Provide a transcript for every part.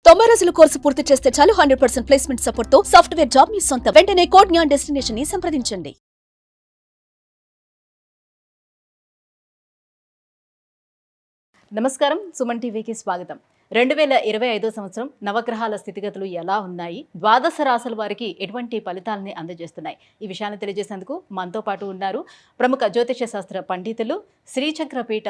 90 రోజుల కోర్సు పూర్తి చేస్తే చాలు 100% ప్లేస్మెంట్ సపోర్ట్ తో సాఫ్ట్వేర్ జాబ్ మీ సొంతం. వెంటనే కోడ్ జ్ఞాన్ డెస్టినేషన్ ని సంప్రదించండి. నమస్కారం, సుమన్ టీవీకి స్వాగతం. 2025 సంవత్సరం నవగ్రహాల స్థితిగతులు ఎలా ఉన్నాయి, ద్వాదశ రాశుల వారికి ఎటువంటి ఫలితాలని అందజేస్తున్నాయి, ఈ విషయాన్ని తెలియజేసేందుకు మనతో పాటు ఉన్నారు ప్రముఖ జ్యోతిష శాస్త్ర పండితులు, శ్రీచక్రపీఠ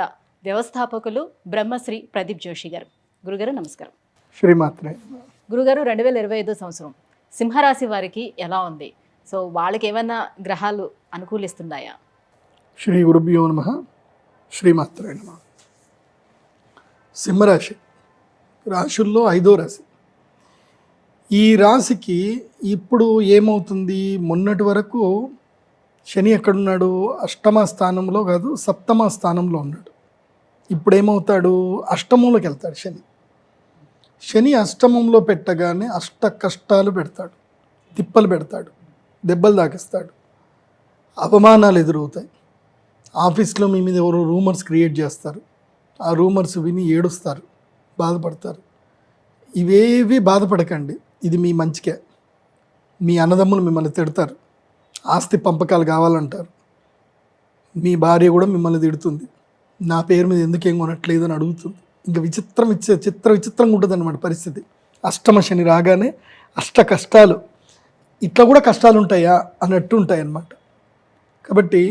వ్యవస్థాపకులు బ్రహ్మశ్రీ ప్రదీప్ జోషి గారు. గురుగారు నమస్కారం. శ్రీమాత్రే. గురుగారు, 2025 సంవత్సరం సింహరాశి వారికి ఎలా ఉంది? సో వాళ్ళకి ఏమైనా గ్రహాలు అనుకూలిస్తున్నాయా? శ్రీ గురుభ్యో నమః. శ్రీమాత్రే నమః. సింహరాశి రాశుల్లో 5వ రాశి. ఈ రాశికి ఇప్పుడు ఏమవుతుంది, మొన్నటి వరకు శని ఎక్కడున్నాడు, అష్టమ స్థానంలో కాదు సప్తమ స్థానంలో ఉన్నాడు. ఇప్పుడు ఏమవుతాడు, అష్టమంలోకి వెళ్తాడు. శని అష్టమంలో పెట్టగానే అష్ట కష్టాలు పెడతాడు, తిప్పలు పెడతాడు, దెబ్బలు తాకిస్తాడు, అవమానాలు ఎదురవుతాయి. ఆఫీస్లో మీ మీద ఎవరో రూమర్స్ క్రియేట్ చేస్తారు, ఆ రూమర్స్ విని ఏడుస్తారు, బాధపడతారు. ఇవేవి బాధపడకండి, ఇది మీ మంచికే. మీ అన్నదమ్ములు మిమ్మల్ని తిడతారు, ఆస్తి పంపకాలు కావాలంటారు, మీ భార్య కూడా మిమ్మల్ని తిడుతుంది, నా పేరు మీద ఎందుకేం కొనట్లేదు అని అడుగుతుంది. ఇంకా విచిత్రంగా ఉంటుంది అన్నమాట పరిస్థితి. అష్టమ శని రాగానే అష్ట కష్టాలు, ఇట్లా కూడా కష్టాలు ఉంటాయా అన్నట్టు ఉంటాయి అన్నమాట. కాబట్టి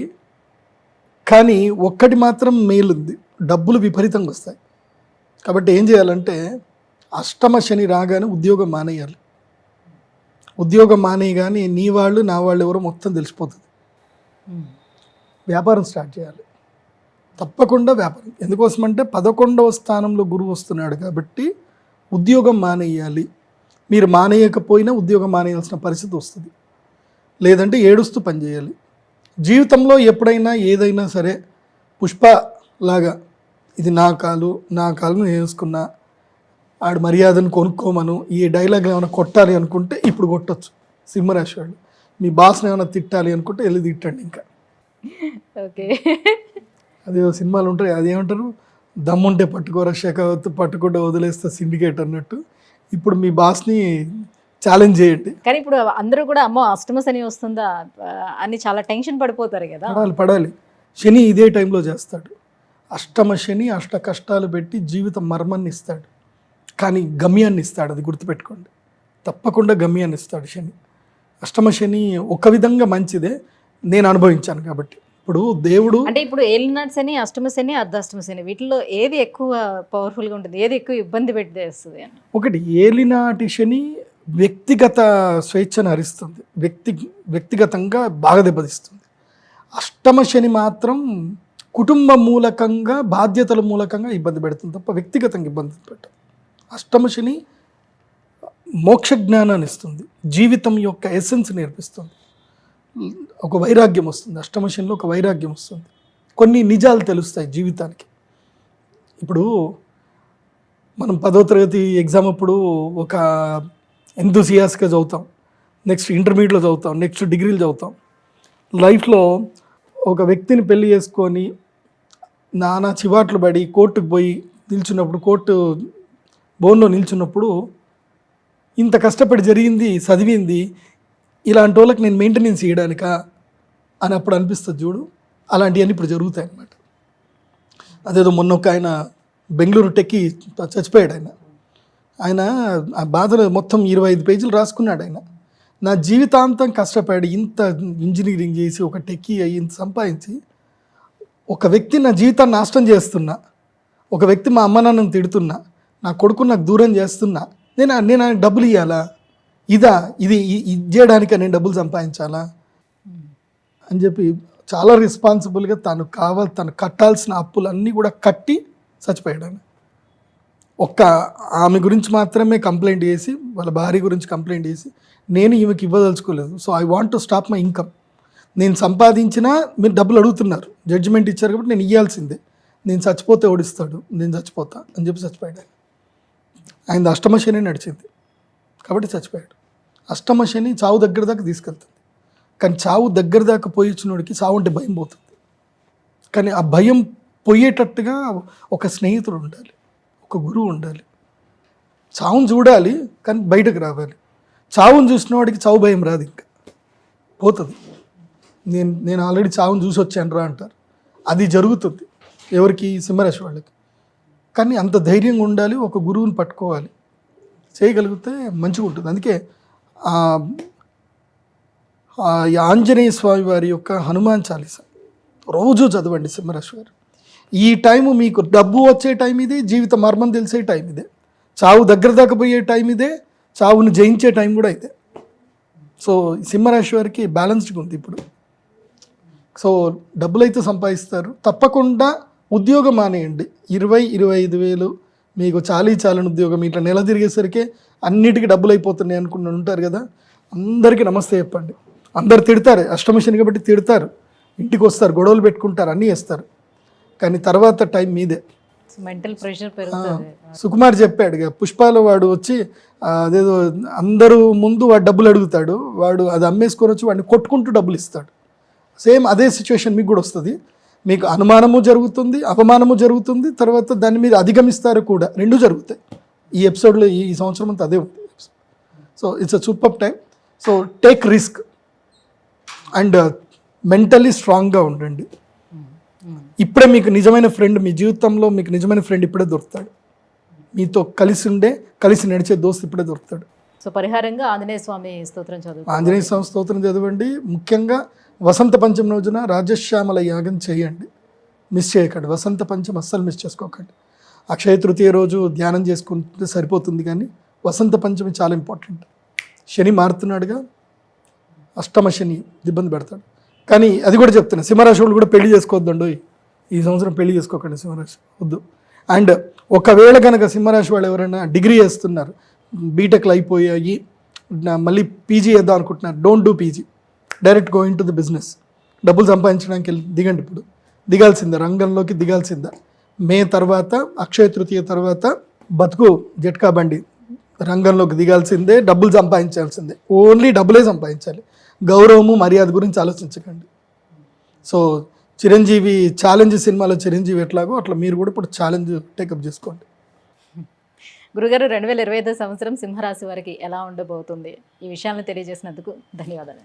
కానీ ఒక్కటి మాత్రం మేలుంది, డబ్బులు విపరీతంగా వస్తాయి. కాబట్టి ఏం చేయాలంటే అష్టమ శని రాగానే ఉద్యోగం మానేయాలి. ఉద్యోగం మానేయగానే నీ వాళ్ళు నా వాళ్ళు ఎవరో మొత్తం తెలిసిపోతుంది. వ్యాపారం స్టార్ట్ చేయాలి, తప్పకుండా వ్యాపారం. ఎందుకోసమంటే 11వ స్థానంలో గురువు వస్తున్నాడు కాబట్టి ఉద్యోగం మానేయాలి. మీరు మానేయకపోయినా ఉద్యోగం మానేయాల్సిన పరిస్థితి వస్తుంది, లేదంటే ఏడుస్తూ పనిచేయాలి. జీవితంలో ఎప్పుడైనా ఏదైనా సరే పుష్పలాగా ఇది నా కాలు నేను వేసుకున్నా, ఆడు మర్యాదను కొనుక్కోమను, ఈ డైలాగ్ ఏమైనా కొట్టాలి అనుకుంటే ఇప్పుడు కొట్టచ్చు. సింహరాశి వాళ్ళు మీ బాస్ని ఏమైనా తిట్టాలి అనుకుంటే వెళ్ళి తిట్టండి. ఇంకా ఓకే, అదే సినిమాలు ఉంటాయి, అదేమంటారు, దమ్ముంటే పట్టుకోరా షెకావత్, పట్టుకుంటే వదిలేస్తే సిండికేట్ అన్నట్టు. ఇప్పుడు మీ బాస్ని ఛాలెంజ్ చేయండి. కానీ ఇప్పుడు అందరూ కూడా అమ్మో అష్టమ శని వస్తుందా అని చాలా టెన్షన్ పడిపోతారు కదా. పడాలి. శని ఇదే టైంలో చేస్తాడు. అష్టమ శని అష్ట కష్టాలు పెట్టి జీవితం మర్మాన్ని ఇస్తాడు, కానీ గమ్యాన్ని ఇస్తాడు. అది గుర్తుపెట్టుకోండి, తప్పకుండా గమ్యాన్ని ఇస్తాడు శని. అష్టమ శని ఒక విధంగా మంచిదే, నేను అనుభవించాను కాబట్టి. ఇప్పుడు దేవుడు అంటే ఇప్పుడు ఏలినాటి శని, అష్టమ శని, అర్ధాష్టమ శని, వీటిలో ఏది ఎక్కువ పవర్ఫుల్గా ఉంటుంది, ఏది ఎక్కువ ఇబ్బంది పెట్టేస్తుంది అని? ఒకటి ఏలినాటి శని వ్యక్తిగత స్వేచ్ఛను హరిస్తుంది, వ్యక్తిగతంగా బాగా దెబ్బతీస్తుంది. అష్టమ శని మాత్రం కుటుంబ మూలకంగా, బాధ్యతల మూలకంగా ఇబ్బంది పెడుతుంది తప్ప వ్యక్తిగతంగా ఇబ్బంది పెట్టదు. అష్టమ శని మోక్ష జ్ఞానాన్ని ఇస్తుంది, జీవితం యొక్క ఎసెన్స్ నేర్పిస్తుంది, ఒక వైరాగ్యం వస్తుంది. అష్టమ శనిలో ఒక వైరాగ్యం వస్తుంది, కొన్ని నిజాలు తెలుస్తాయి జీవితానికి. ఇప్పుడు మనం 10వ తరగతి ఎగ్జామ్ అప్పుడు ఒక ఎంతూసియాస్గా చదువుతాం, నెక్స్ట్ ఇంటర్మీడియట్లో చదువుతాం, నెక్స్ట్ డిగ్రీలు చదువుతాం. లైఫ్లో ఒక వ్యక్తిని పెళ్లి చేసుకొని నానా చివాట్లు పడి కోర్టుకు పోయి నిల్చున్నప్పుడు, కోర్టు బోన్లో నిల్చున్నప్పుడు ఇంత కష్టపడి జరిగింది, చదివింది, ఇలాంటి వాళ్ళకి నేను మెయింటెనెన్స్ చేయడానికా అని అప్పుడు అనిపిస్తుంది చూడు. అలాంటివన్నీ ఇప్పుడు జరుగుతాయి అన్నమాట. అదేదో మొన్న ఒక ఆయన బెంగళూరు టెక్కి చచ్చిపోయాడు. ఆయన ఆ బాధలు మొత్తం 25 పేజీలు రాసుకున్నాడు. ఆయన నా జీవితాంతం కష్టపడి ఇంత ఇంజనీరింగ్ చేసి ఒక టెక్కి అయ్యి ఇంత సంపాదించి ఒక వ్యక్తి నా జీవితాన్ని నాశనం చేస్తున్నా, ఒక వ్యక్తి మా అమ్మ నాన్నని తిడుతున్నా, నా కొడుకు నాకు దూరం చేస్తున్నా, నేను ఆయన డబ్బులు ఇవ్వాలా, ఇది చేయడానికి నేను డబ్బులు సంపాదించాలా అని చెప్పి చాలా రెస్పాన్సిబుల్గా తను కట్టాల్సిన అప్పులన్నీ కూడా కట్టి చచ్చిపోయాడు. ఒక్క ఆమె గురించి మాత్రమే కంప్లైంట్ చేసి, వాళ్ళ భార్య గురించి కంప్లైంట్ చేసి, నేను ఈమెకి ఇవ్వదలుచుకోలేదు, so I want to stop my income. నేను సంపాదించినా మీరు డబ్బులు అడుగుతున్నారు, జడ్జిమెంట్ ఇచ్చారు కాబట్టి నేను ఇవ్వాల్సిందే, నేను చచ్చిపోతే ఓడిస్తాడు, నేను చచ్చిపోతా అని చెప్పి చచ్చిపోయాడు. ఆయన అష్టమ శని నడిచింది కాబట్టి చచ్చిపోయాడు. అష్టమ శని చావు దగ్గర దాకా తీసుకెళ్తుంది, కానీ చావు దగ్గర దాకా పోయిచ్చినోడికి చావు అంటే భయం పోతుంది. కానీ ఆ భయం పోయేటట్టుగా ఒక స్నేహితుడు ఉండాలి, ఒక గురువు ఉండాలి. చావును చూడాలి కానీ బయటకు రావాలి. చావును చూసిన వాడికి చావు భయం రాదు, ఇంకా పోతుంది. నేను ఆల్రెడీ చావును చూసి వచ్చాను రా అంటారు. అది జరుగుతుంది ఎవరికి? సింహరాశి వాళ్ళకి. కానీ అంత ధైర్యంగా ఉండాలి, ఒక గురువుని పట్టుకోవాలి, చేయగలిగితే మంచిగా ఉంటుంది. అందుకే ఈ ఆంజనేయ స్వామి వారి యొక్క హనుమాన్ చాలీస రోజు చదవండి సింహరాశి వారు. ఈ టైము మీకు డబ్బు వచ్చే టైం ఇదే, జీవిత మర్మం తెలిసే టైం ఇదే, చావు దగ్గర దాకా పోయే టైం ఇదే, చావును జయించే టైం కూడా ఇదే. సో సింహరాశి వారికి బ్యాలెన్స్డ్గా ఉంది ఇప్పుడు. సో డబ్బులు అయితే సంపాదిస్తారు. తప్పకుండా ఉద్యోగం మానేయండి. 20-25 వేలు మీకు చాలని ఉద్యోగం ఇట్లా నెల తిరిగేసరికి అన్నిటికీ డబ్బులు అయిపోతున్నాయి అనుకుని ఉంటారు కదా, అందరికీ నమస్తే చెప్పండి. అందరు తిడతారు, అష్టమశని కాబట్టి తిడతారు, ఇంటికి వస్తారు, గొడవలు పెట్టుకుంటారు, అన్నీ చేస్తారు. కానీ తర్వాత టైం మీదే. మెంటల్ ప్రెషర్ పెరుగుతుంది. సుకుమార్ చెప్పాడు ఇక పుష్పాలో వాడు వచ్చి అదేదో అందరూ ముందు వాడు డబ్బులు అడుగుతాడు, వాడు అది అమ్మేసుకొని వచ్చి వాడిని కొట్టుకుంటూ డబ్బులు ఇస్తాడు. సేమ్ అదే సిచ్యువేషన్ మీకు కూడా వస్తుంది. మీకు అనుమానము జరుగుతుంది, అవమానము జరుగుతుంది, తర్వాత దాన్ని మీరు అధిగమిస్తారు కూడా, రెండు జరుగుతాయి. ఈ ఎపిసోడ్లో ఈ సంవత్సరం అంతా అదే ఉంది. So it's a super time. So take risk and mentally స్ట్రాంగ్గా ఉండండి. ఇప్పుడే మీకు నిజమైన ఫ్రెండ్, మీ జీవితంలో మీకు నిజమైన ఫ్రెండ్ ఇప్పుడే దొరుకుతాడు. మీతో కలిసి నడిచే దోస్తు ఇప్పుడే దొరుకుతాడు. సో పరిహారంగా ఆంజనేయ స్వామి స్తోత్రం చదువు. ఆంజనేయ స్వామి స్తోత్రం చదవండి. ముఖ్యంగా వసంత పంచమి రోజున రాజశ్యామల యాగం చేయండి, మిస్ చేయకండి. వసంత పంచమి అస్సలు మిస్ చేసుకోకండి. అక్షయ తృతీయ రోజు ధ్యానం చేసుకుంటే సరిపోతుంది, కానీ వసంత పంచమి చాలా ఇంపార్టెంట్. శని మారుతున్నాడుగా, అష్టమ శని ఇబ్బంది పెడతాడు. కానీ అది కూడా చెప్తున్నా, సింహరాశి వాళ్ళు కూడా పెళ్లి చేసుకోవద్దండి. ఈ సంవత్సరం పెళ్లి చేసుకోకండి సింహరాశి, వద్దు. అండ్ ఒకవేళ కనుక సింహరాశి వాళ్ళు ఎవరైనా డిగ్రీ చేస్తున్నారు, బీటెక్లు అయిపోయాయి, మళ్ళీ పీజీ చేద్దాం అనుకుంటున్నారు, don't do PG, direct going to the business. డబ్బులు సంపాదించడానికి దిగండి, ఇప్పుడు దిగాల్సిందే, రంగంలోకి దిగాల్సిందే. మే తర్వాత, అక్షయ తృతీయ తర్వాత బతుకు జట్కా బండి, రంగంలోకి దిగాల్సిందే, డబ్బులు సంపాదించాల్సిందే, ఓన్లీ డబ్బులే సంపాదించాలి. గౌరవము మర్యాద గురించి ఆలోచించకండి. సో చిరంజీవి ఛాలెంజ్ సినిమాలో చిరంజీవి ఎట్లాగో అట్లా మీరు కూడా ఇప్పుడు ఛాలెంజ్ టేకప్ చేసుకోండి. గురుగారు, 2025 సంవత్సరం సింహరాశి వారికి ఎలా ఉండబోతుంది, ఈ విషయాలను తెలియజేసినందుకు ధన్యవాదాలు.